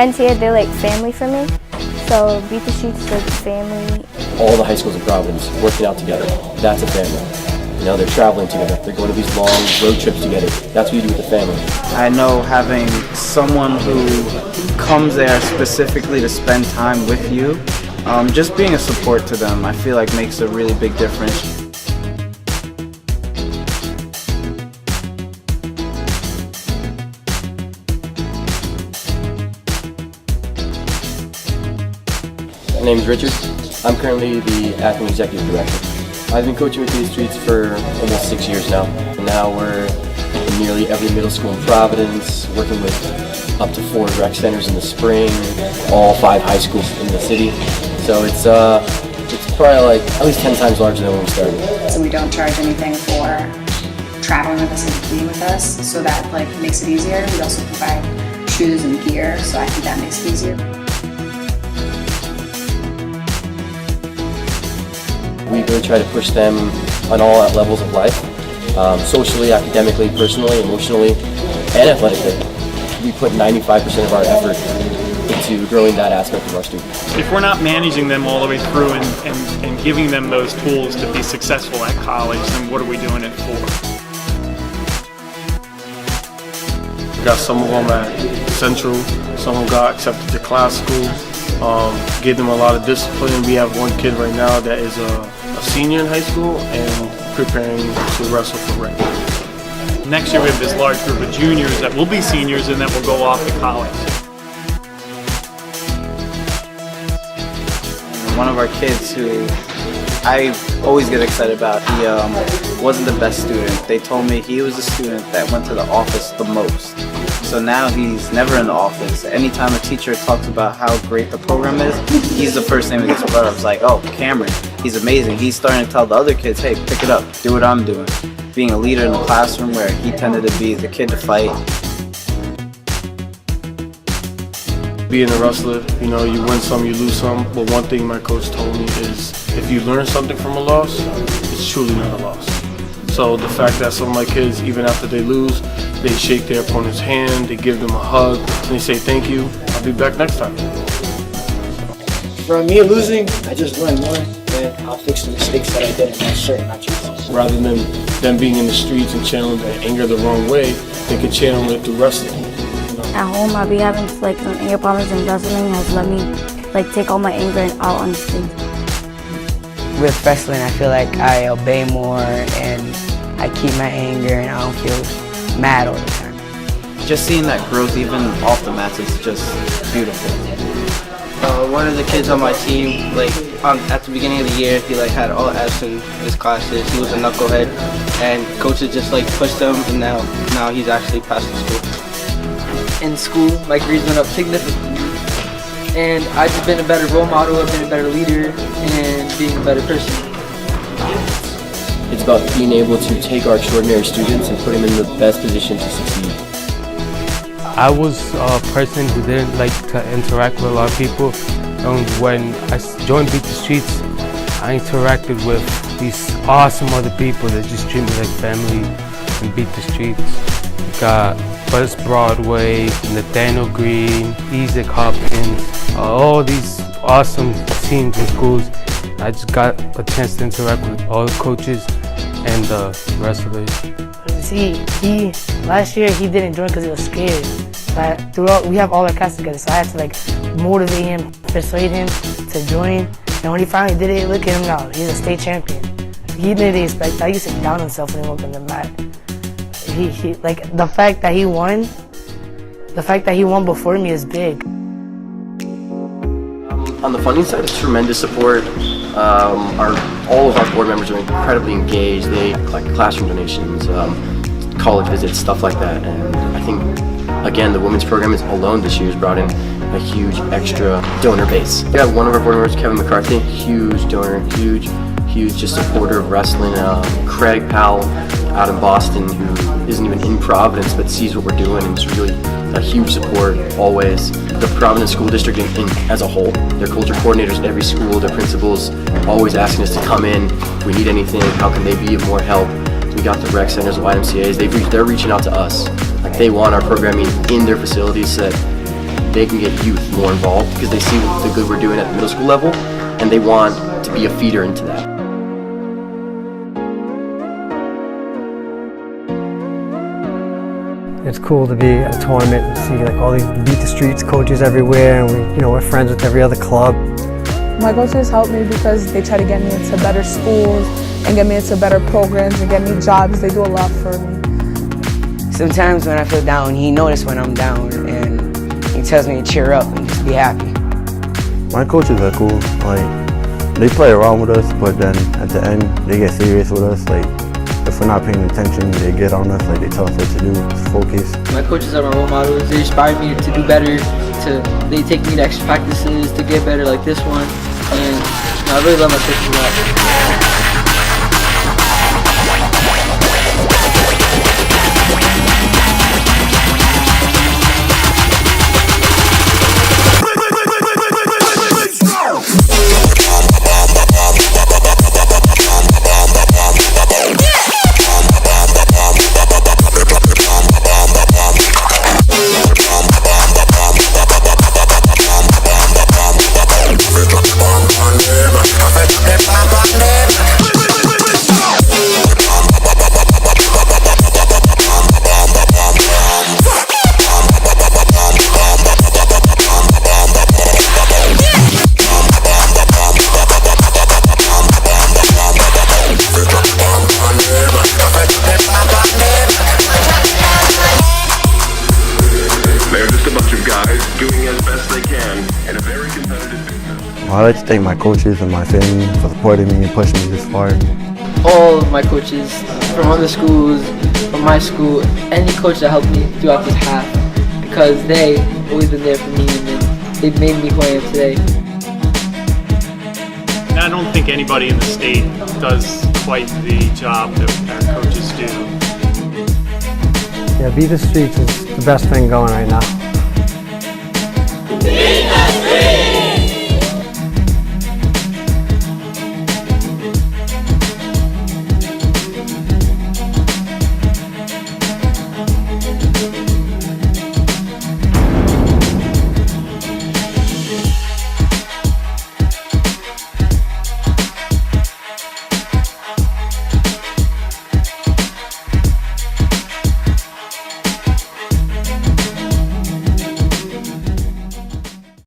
NCAA, they're like family for me. So Beat the Streets is like family. All the high schools in Providence working out together, that's a family. You know, they're traveling together, they're going to these long road trips together. That's what you do with the family. I know having someone who comes there specifically to spend time with you, just being a support to them, I feel like makes a really big difference. My name is Richard. I'm currently the acting executive director. I've been coaching with these streets for almost 6 years now. And now we're in nearly every middle school in Providence, working with up to 4 rec centers in the spring, all 5 high schools in the city. So it's probably like at least 10 times larger than when we started. So we don't charge anything for traveling with us and being with us, so that like makes it easier. We also provide shoes and gear, so I think that makes it easier. We really try to push them on all levels of life, socially, academically, personally, emotionally, and athletically. We put 95% of our effort into growing that aspect of our students. If we're not managing them all the way through and giving them those tools to be successful at college, then what are we doing it for? We got some of them at Central, some of them got accepted to class school, gave them a lot of discipline. We have one kid right now that is a senior in high school and preparing to wrestle for rec. Next year we have this large group of juniors that will be seniors and that will go off to college. One of our kids who I always get excited about, he wasn't the best student. They told me he was a student that went to the office the most. So now he's never in the office. Anytime a teacher talks about how great the program is, he's the first name that gets brought up. It's like, oh, Cameron, he's amazing. He's starting to tell the other kids, hey, pick it up, do what I'm doing. Being a leader in the classroom where he tended to be the kid to fight. Being a wrestler, you know, you win some, you lose some. But one thing my coach told me is if you learn something from a loss, it's truly not a loss. So the fact that some of my kids, even after they lose, they shake their opponent's hand, they give them a hug, and they say thank you, I'll be back next time. For me losing, I just learned more, and I'll fix the mistakes that I did in that certain matches. Rather than them being in the streets and channeling their anger the wrong way, they can channel it through wrestling. At home, I'll be having like some anger problems, and wrestling has let me like take all my anger out on the street. With wrestling, I feel like I obey more and I keep my anger and I don't feel mad all the time. Just seeing that growth even off the mats is just beautiful. One of the kids on my team, at the beginning of the year, he had all F's in his classes. He was a knucklehead, and coaches just pushed him, and now he's actually passed the school. In school, my grades went up significantly, and I've just been a better role model, I've been a better leader, and being a better person. It's about being able to take our extraordinary students and put them in the best position to succeed. I was a person who didn't like to interact with a lot of people, and when I joined Beat the Streets, I interacted with these awesome other people that just treat me like family and Beat the Streets. We got Buzz Broadway, Nathaniel Green, Isaac Hopkins, all these awesome teams and schools. I just got a chance to interact with all the coaches and the wrestlers. See, last year he didn't join because he was scared. But throughout, we have all our classes together, so I had to motivate him, persuade him to join. And when he finally did it, look at him now. He's a state champion. He didn't expect that. He used to down himself when he walked on the mat. The fact that he won before me is big. On the funding side, it's tremendous support. All of our board members are incredibly engaged. They collect classroom donations, college visits, stuff like that. And I think, again, the women's program alone this year has brought in a huge extra donor base. We have one of our board members, Kevin McCarthy, huge donor, huge just supporter of wrestling. Craig Powell out in Boston, who isn't even in Providence but sees what we're doing, and is really a huge support always. The Providence School District as a whole, their culture coordinators at every school, their principals, always asking us to come in. We need anything, how can they be of more help? We got the rec centers, YMCAs, they're reaching out to us. They want our programming in their facilities so that they can get youth more involved because they see the good we're doing at the middle school level, and they want to be a feeder into that. It's cool to be at a tournament and see like all these Beat the Streets coaches everywhere, and we're friends with every other club. My coaches help me because they try to get me into better schools and get me into better programs and get me jobs. They do a lot for me. Sometimes when I feel down, he notices when I'm down and he tells me to cheer up and just be happy. My coaches are cool. Like, they play around with us, but then at the end they get serious with us. Like, if we're not paying attention, they get on us. Like, they tell us what to do, to focus. My coaches are my role models. They inspire me to do better. They take me to extra practices to get better like this one. And I really love my coaches a lot. I like to thank my coaches and my family for supporting me and pushing me this far. All of my coaches from other schools, from my school, any coach that helped me throughout this half, because they always been there for me and they've made me who I am today. And I don't think anybody in the state does quite the job that our coaches do. Yeah, Beat the Streets is the best thing going right now.